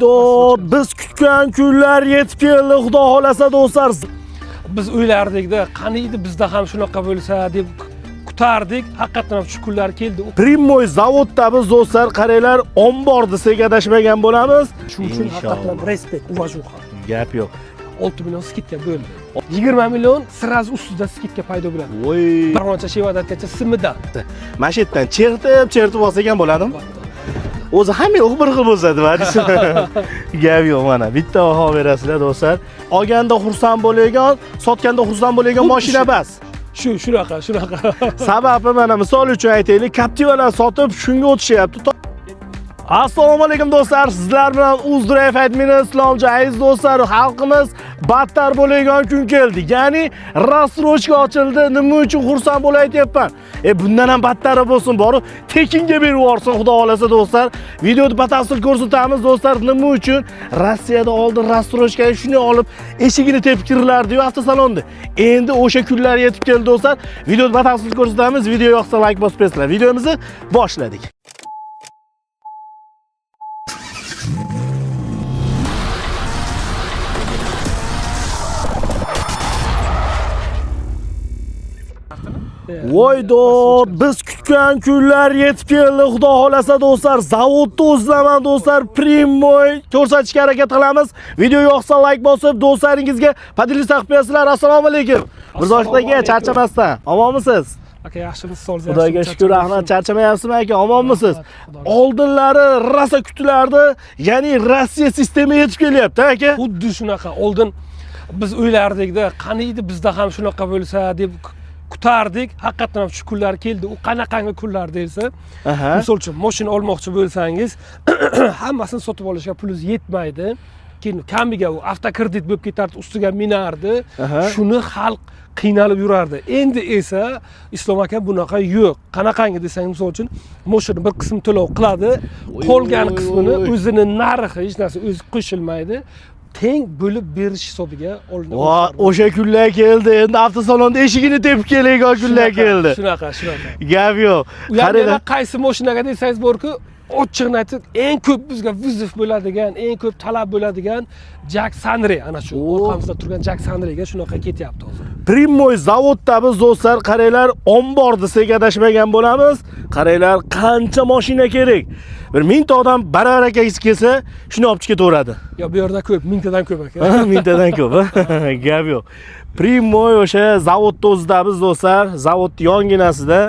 Biz kutgan kunlar yetib keldi, xudo xolasa do'stlar. Biz o'ylardikda, qani edi bizda ham shunaqa bo'lsa deb kutardik. Haqiqatan ham shu kunlar keldi. Primoy zavodda biz do'stlar qaranglar, ombor desak adashmagan bo'lamiz. Shuning uchun haqiqatan respekt, uvajuha. Gap yo'q. 6 million skidka bo'ldi. 20 million sraz ustida skidka paydo bo'ladi. Voy, Barmoncha Shevadatgacha simida. mana shu yerdan chertib olsak ham bo'ladimi? O'zi hamma yo'q bir xil bo'lsa deb gap yo'q, mana bitta baho berasizlar do'stlar. Olganda xursand bo'lagan, sotganda xursand bo'lagan mashina bas. Shunaqa. Sababi mana misol uchun aytaylik, Captiva'lar sotib shunga o'tishyapti. Assalomu alaykum do'stlar, sizlar bilan Uzdrive admini Islomjon aziz do'stlar, xalqimiz battar bo'ladigan kun keldi. Ya'ni rassrochka ochildi. Nima uchun xursand bo'layapman? Bundan ham battari bo'lsin, borib tekinga berib yuborsin xudo xolasa do'stlar. Videoda batafsil ko'rsatamiz do'stlar, nima uchun Rossiyada oldin rassrochkani shuni olib eshigini tepib kirilardi-yu avtosalonda. Endi o'sha kunlar yetib keldi do'stlar. Videoda batafsil ko'rsatamiz. Video yoqsa like bosib qo'yinglar. Videomizni boshladik. Voydo, biz kutgan kunlar yetib keldi, xudo xolasa do'stlar. Zavodda o'zlaman do'stlar, Primoy ko'rsatishga harakat qilamiz. Video yoqsa like bosib, do'stlaringizga padilisa qilib qo'yasizlar. Assalomu alaykum. Mirzoshlarga charchamasdan. Omonmisiz? Aka, yaxshimisiz? Solz. Xudoga shukr, rahmat. Charchamayapsizmi aka? Omonmisiz? Oldinlari rosa kutilardi. Ya'ni Rossiya sistemi yetib kelyapti aka. Xuddi shunaqa. Oldin biz o'ylardikda, qani edi bizda ham shunaqa bo'lsa deb kutardik. Haqiqatan ham shu kunlar keldi. U qanaqangi kunlar deysa, misol uchun mashina olmoqchi bo'lsangiz, hammasini sotib olishga pulingiz yetmaydi. Keyin kamiga u avtokredit bo'lib ketardi, ustiga minardi. Shuni xalq qiynalib yurardi. Endi esa Islom aka bunaqa yo'q. Qanaqangi desangiz, misol uchun mashina bir qism to'lov qiladi, qolgan qismini o'zini narxi hech narsa o'zi qo'shilmaydi. Teng bo'lib berish hisobiga olinadi. O'sha kunlar keldi. Endi avtosalonda eshigini tepib keladigan kunlar keldi. Shunaqa. Gap yo'q. Qaranglar, qaysi mashinaga desangiz borku, ochiqni aytib, eng ko'p bizga vizif bo'ladigan, eng ko'p talab bo'ladigan Jack Sandre, ana shu orqamizda turgan Jack Sandrega shunaqa ketyapti hozir. Primoy zavodda biz do'stlar qaranglar, ombor desak adashmagan bo'lamiz. Qaranglar, qancha mashina kerak. Bir 1000 ta odam baravarakaga kelsa, shuni olib ketaveradi. Yo, bu yerda ko'p, 1000 tadan ko'p aka. 1000 tadan ko'p, gap yo'q. Primoy o'sha zavodda o'zida biz do'stlar, zavod yonginasida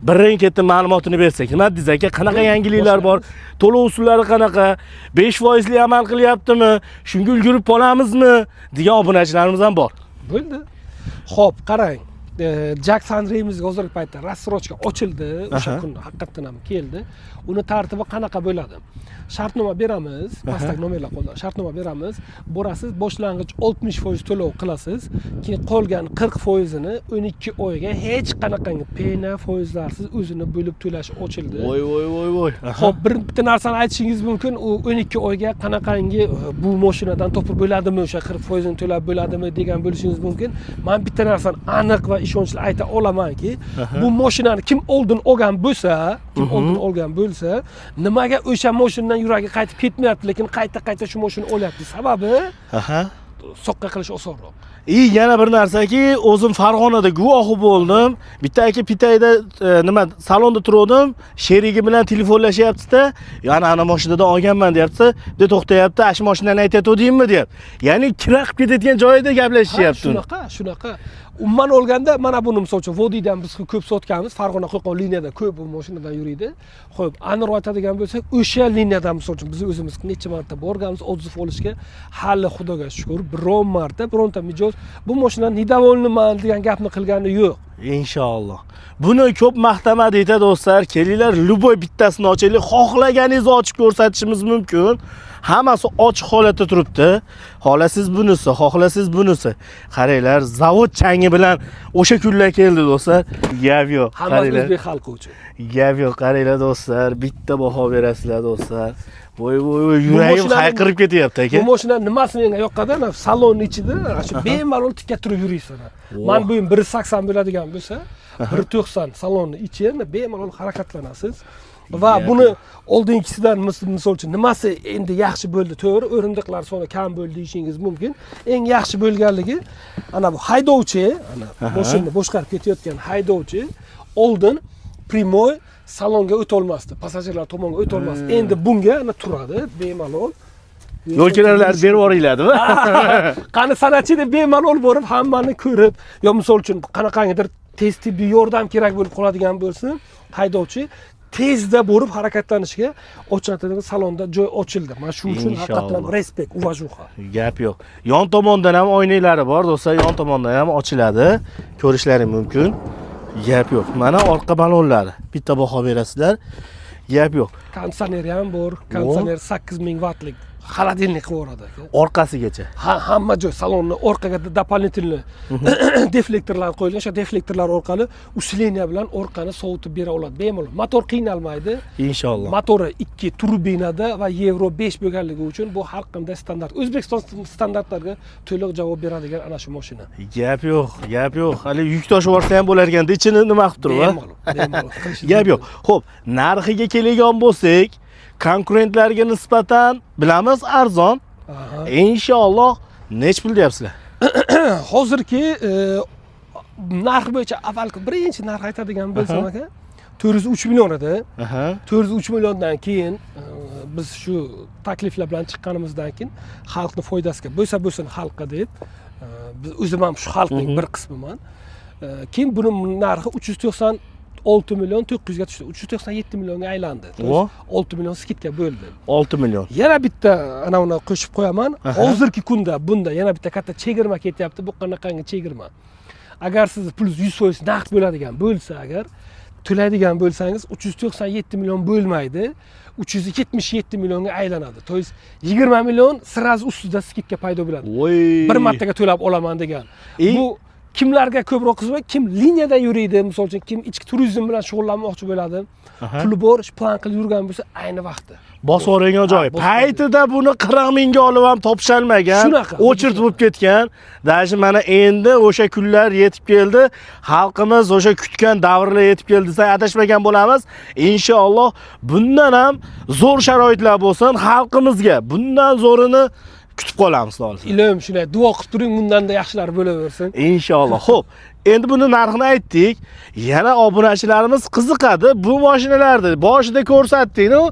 birin ketdi ma'lumotini bersak. Nima deysiz aka? Qanaqa yangiliklar bor? To'lov usullari qanaqa? 5% li amal qilyaptimi? Shunga ulgurib qolamizmi? degan obunachilarimiz ham bor. Bo'ldi. Xo'p, qarang. Jack Sandre'mizga hozirgi paytda rassrochka ochildi. O'sha kun haqiqatan ham keldi. Uni tartibi qanaqa bo'ladi? Shartnoma beramiz, pastdagi nomerlar qo'ldan shartnoma beramiz. Borasiz, boshlang'ich 60% to'lov qilasiz. Keyin qolgan 40%ni 12 oyga hech qanaqangi pena foizlarsiz o'zini bo'lib to'lash ochildi. Voy. Xo'p, bitta narsani aytishingiz mumkin, u 12 oyga qanaqangi bu mashinadan topib bo'ladimi, o'sha 40% ni to'lab bo'ladimi degan bo'lishingiz mumkin. Men bitta narsani aniq va ishonchli ayta olamanki, bu mashinani kim oldin olgan bo'lsa, nimaga o'sha mashinadan yuragi qaytib ketmayapti, lekin qayta shu mashina olyapti? Sababi soqqa qilish osonroq. Yana bir narsaki, o'zim Farg'onada guvohi bo'ldim. Bitta aka pitayda salonda turdim, sherigi bilan telefonlashyapti-da, yana ana mashinadan olganman deyapti. Deb to'xtayapti, "Ash mashinani aytayotdingmi?" deyapti. Ya'ni kira qilib ketadigan joyida gaplashishyapti. Shunaqa. Umuman olganda mana buni misol uchun Vodiydan biz ko'p sotganmiz. Farg'ona Qo'qon liniyada ko'p bu mashinadan yuriydi. Xo'p, aniq aytadigan bo'lsak, o'sha liniyadan misol uchun biz o'zimiz necha marta borganmiz odzif olishga, hali xudoga shukr, bironta mijoz bu mashinani недовольныйman degan gapni qilgani yo'q. Inshaalloh. Buni ko'p maqtamadi edi do'stlar. Kelinglar, luboy bittasini ochaylik. Xohlaganingizni ochib ko'rsatishimiz mumkin. Hammasi ochiq holatda turibdi. Xohlasiz bunisi, xohlasiz bunisi. Qaranglar, zavod changi bilan o'sha kunlar keldi do'stlar. Gap yo'q. Hammasi o'zbek xalqi uchun. Gap yo'q, qaranglar do'stlar. Bitta baho berasizlar do'stlar. Voy, yuragim hayqirib ketyapti aka. Bu mashina nimasi menga yoqqanda, salonni ichida shu bemalol tikka turib yuraysan. Men bu 180 bo'ladigan bo'lsa, 190 salonni ichi bemalol harakatlanasiz. Va buni oldingisidan misol uchun nimasi endi yaxshi bo'ldi, to'g'ri, o'rindiqlar soni kam bo'ldi deyishingiz mumkin. Eng yaxshi bo'lganligi ana bu haydovchi, ana mashinani boshqarib ketayotgan haydovchi oldin primoy salonga o'ta olmasdi, passajirlar tomonga o'ta olmasdi. Endi bunga ana turadi, bemalol. Yo'l kenarlarida berib yuboringladimi? Qani sanatchi deb bemalol borib hammani ko'rib, yo misol uchun qanaqangidir tez tibbiy yordam kerak bo'lib qoladigan bo'lsa, haydovchi tezda borib harakatlanishga ochiladigan salonda joy ochildi. Mana shu uchun haqiqatan respekt, uvajuha. Gap yo'q. Yon tomondan ham oynaklari bor, do'stlar, yon tomondan ham ochiladi. Ko'rishlaring mumkin. Gap yo'q. Mana orqa balonlari. Bitta baho berasizlar. Gap yo'q. Konditsioner ham bor. Konditsioner 8000 wattlik холодильник qilib aka. Orqasigacha. Hamma joy salonni orqaga дополнительный deflektorlar qo'yilgan. O'sha deflektorlar orqali usileniya bilan orqani sovutib bera oladi. Bemalol. Motor qiynalmaydi. Inshaalloh. Motori 2 turbinada va Euro 5 bo'lganligi uchun bu har qanday standart. O'zbekiston standartlariga to'liq javob beradigan ana shu mashina. Gap yo'q, gap yo'q. Hali yuk toshib yuborsa ham bo'lar ekan, ichini nima qilib turib, bemalol. Gap yo'q. Xo'p, narxiga kelgan bo'lsak, konkurentlarga nisbatan bilamiz arzon. Inshaalloh nech pul deyapsizlar? Hozirgi narx bo'yicha avvalgi birinchi narx aytadigan bo'lsam aka, 403 million edi. 403 milliondan keyin biz shu takliflar bilan chiqqanimizdan keyin xalqni foydasiga bo'lsa xalqqa deb biz o'zim ham shu xalqning bir qismiman. Keyin buni narxi 396 million 900 ga tushdi. 397 millionga aylandi. 6 million skidka bo'ldi. 6 million. Yana bitta ana uni qo'shib qo'yaman. Hozirgi kunda bunda yana bitta katta chegirma ketyapti. Bu qanaqangi chegirma? Agar siz plus 100% naqd bo'ladigan bo'lsa, agar to'laydigan bo'lsangiz 397 million bo'lmaydi. 377 millionga aylanadi. To есть 20 million sraz ustida skidka paydo bo'ladi. Bir martaga to'lab olaman degan. Bu kimlarga ko'proq qizma, kim liniyada yuriydi, misol uchun kim ichki turizm bilan shug'ullanmoqchi bo'ladi, puli bor, plan qilib yurgan bo'lsa, ayni vaqtda bosib olingan joy. Paytida buni 40 mingga olib ham topshalmagan, o'chirt bo'lib ketgan. Даже mana endi o'sha kunlar yetib keldi. Xalqimiz o'sha kutgan davrlar yetib keldi desa adashmagan bo'lamiz. Inshaalloh bundan ham zo'r sharoitlar bo'lsin xalqimizga. Bundan zo'rini kutib qolamiz hozir. Ilohim shunday duo qilib turing, bundan da yaxshilar bo'laversin. Inshaalloh. Xo'p, endi buni narxini aytdik. Yana obunachilarimiz qiziqadi. Bu mashinalarni boshida ko'rsatding-ku.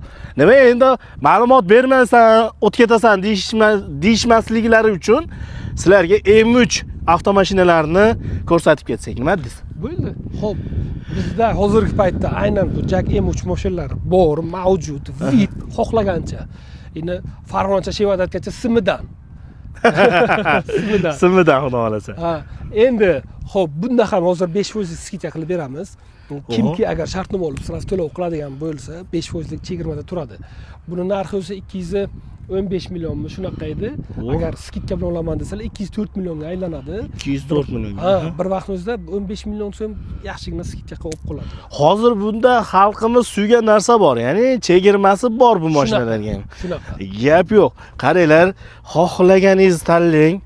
Nima endi ma'lumot bermaysan, o't ketasan deyishmasliklari uchun sizlarga M3 avtomashinalarini ko'rsatib ketsak, nima deysiz? Bo'ldi. Xo'p, bizda hozirgi paytda aynan bu Jak M3 mashinalari bor, mavjud, VIP xohlagancha. Endi Farg'onacha Shevadatgacha simidan. Simidan xudo xolasa. Endi xo'p, bunda ham hozir 5% skidka qilib beramiz. Kimki agar shartnoma olib sirasi to'lov qiladigan bo'lsa, 5% lik chegirmada turadi. Buni narxi esa 215 millionmi shunaqa edi. Agar skidka bilan olaman desalar 204 millionga aylanadi. 204 million. Bir vaqt o'zida 15 million so'm yaxshigina skidka qilib qoladi. Hozir bunda xalqimiz suygan narsa bor, ya'ni chegirmasi bor bu mashinalarga. Shunaqa. Gap yo'q. Qaranglar, xohlaganingizni tanlang.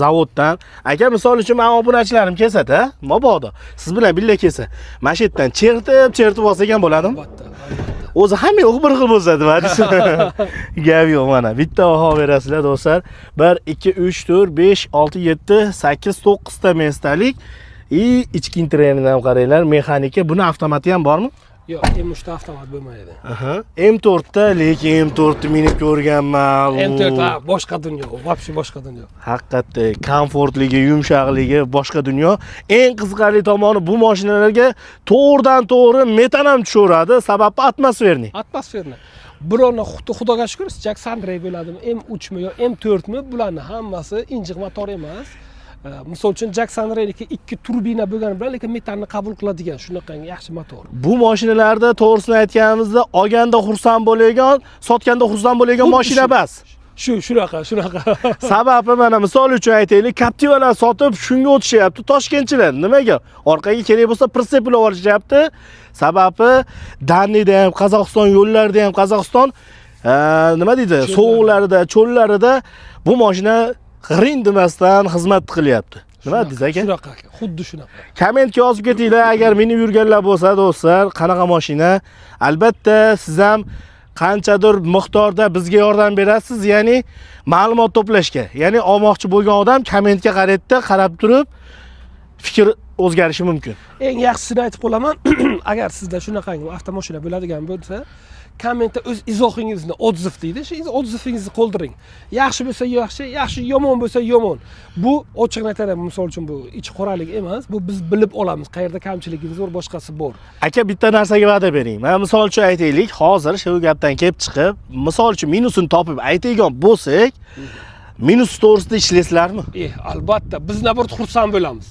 Zavoddan. Aka misol uchun men obunachilarim kelsa-da, mabodo siz bilan birga kelsa, mana shu yerdan chertib olsa ham bo'ladimi? O'zi hamma yo'q bir xil bo'lsa-da, gap yo'q mana. Bitta baho berasizlar do'stlar. 1 2 3 4 5 6 7 8 9 ta mestalik. Ichki interyeridan ham qaranglar, mexanika, buni avtomati ham bormi? Yo'q, M3 da avtomat bo'lmaydi. M4 da, lekin M4 ni minib ko'rganman. M4 boshqa dunyo, вообще boshqa dunyo. Haqiqatda komfortligi, yumshoqligi boshqa dunyo. Eng qiziqarli tomoni bu mashinalarga to'g'ridan-to'g'ri metan ham tushaveradi, sababi atmosferniy. Atmosferniy. Birovni xudoga shukr, Jak Sandray bo'ladimi, M3mi yo M4mi, bularning hammasi injiq motor emas. Misol uchun Jak Sandrayniki 2 turbina bo'lgani bilan lekin metanni qabul qiladigan shunaqangi yaxshi motor. Bu mashinalarda to'g'risini aytganimizda, olganda xursand bo'lgan, sotganda xursand bo'lgan mashina bas. Shunaqa. Sababi mana misol uchun aytaylik, Captivalar sotib shunga o'tishyapti Toshkentchilar. Nimaga? Orqaga kerak bo'lsa pritseplar olishyapti. Sababi Danida ham, Qozog'iston yo'llarida ham Qozog'iston nima deydi? Sovuqlarida, cho'llarida bu mashina g'irin demasdan xizmat qilyapti. Nima dedingiz aka? Shunaqa aka, xuddi shunaqa. Kommentga yozib ketinglar, agar minib yurganlar bo'lsa do'stlar, qanaqa mashina? Albatta, siz ham qanchadir miqdorda bizga yordam berasiz, ya'ni ma'lumot to'plashga. Ya'ni olmoqchi bo'lgan odam kommentga qarab turib fikr o'zgarishi mumkin. Eng yaxshisini aytib qolaman, agar sizda shunaqangi avtomashina bo'ladigan bo'lsa, kommentda o'z izohingizni odziv deydi, shu odzivingizni qoldiring. Yaxshi bo'lsa yaxshi, yomon bo'lsa yomon. Bu ochiqni aytaman, misol uchun bu ichi qoralik emas, bu biz bilib olamiz, qayerda kamchiligimiz bor, boshqasi bor. Aka, bitta narsaga va'da bering. Men misol uchun aytaylik, hozir shu gapdan kelib chiqib, misol uchun minusini topib aytadigan bo'lsak, minus to'g'risida ishlaysizlarmi? Albatta, biz nabort xursand bo'lamiz.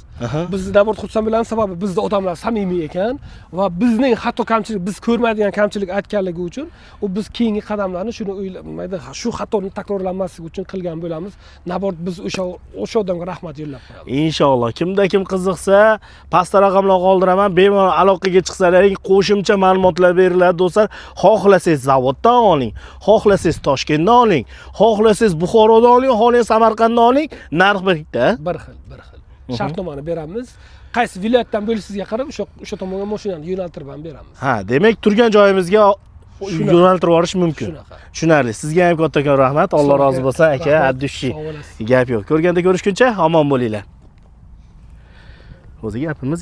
Biz nabort xursand bo'lamiz, sababi bizda odamlar samimiy ekan va bizning hatto kamchilik, biz ko'rmaydigan kamchilik aytganligi uchun, u biz keyingi qadamlarni shuni o'ylamaydi, shu xatoni takrorlanmasligi uchun qilgan bo'lamiz. Nabort biz o'sha odamga rahmat yo'llab qo'yamiz. Inshaalloh, kimda kim qiziqsa, pastda raqamlar qoldiraman, bemalol aloqaga chiqsalaring, qo'shimcha ma'lumotlar beriladi do'stlar. Xohlasangiz zavoddan oling, xohlasangiz Toshkentdan oling, xohlasangiz Buxorodan oling, xohlasangiz Samarqanddan oling, narx birlikda. Bir xil. Shartnomani beramiz. Qaysi viloyatdan bo'lisizga qarab o'sha tomonga mashinani yo'naltirib ham beramiz. Ha, demak, turgan joyimizga yo'naltirib yuborish mumkin. Tushunarli. Sizga ham kattakon rahmat. Alloh rozi bo'lsin aka, addushi. Gap yo'q. Ko'rganda ko'rishguncha omon bo'linglar. O'zi gapimiz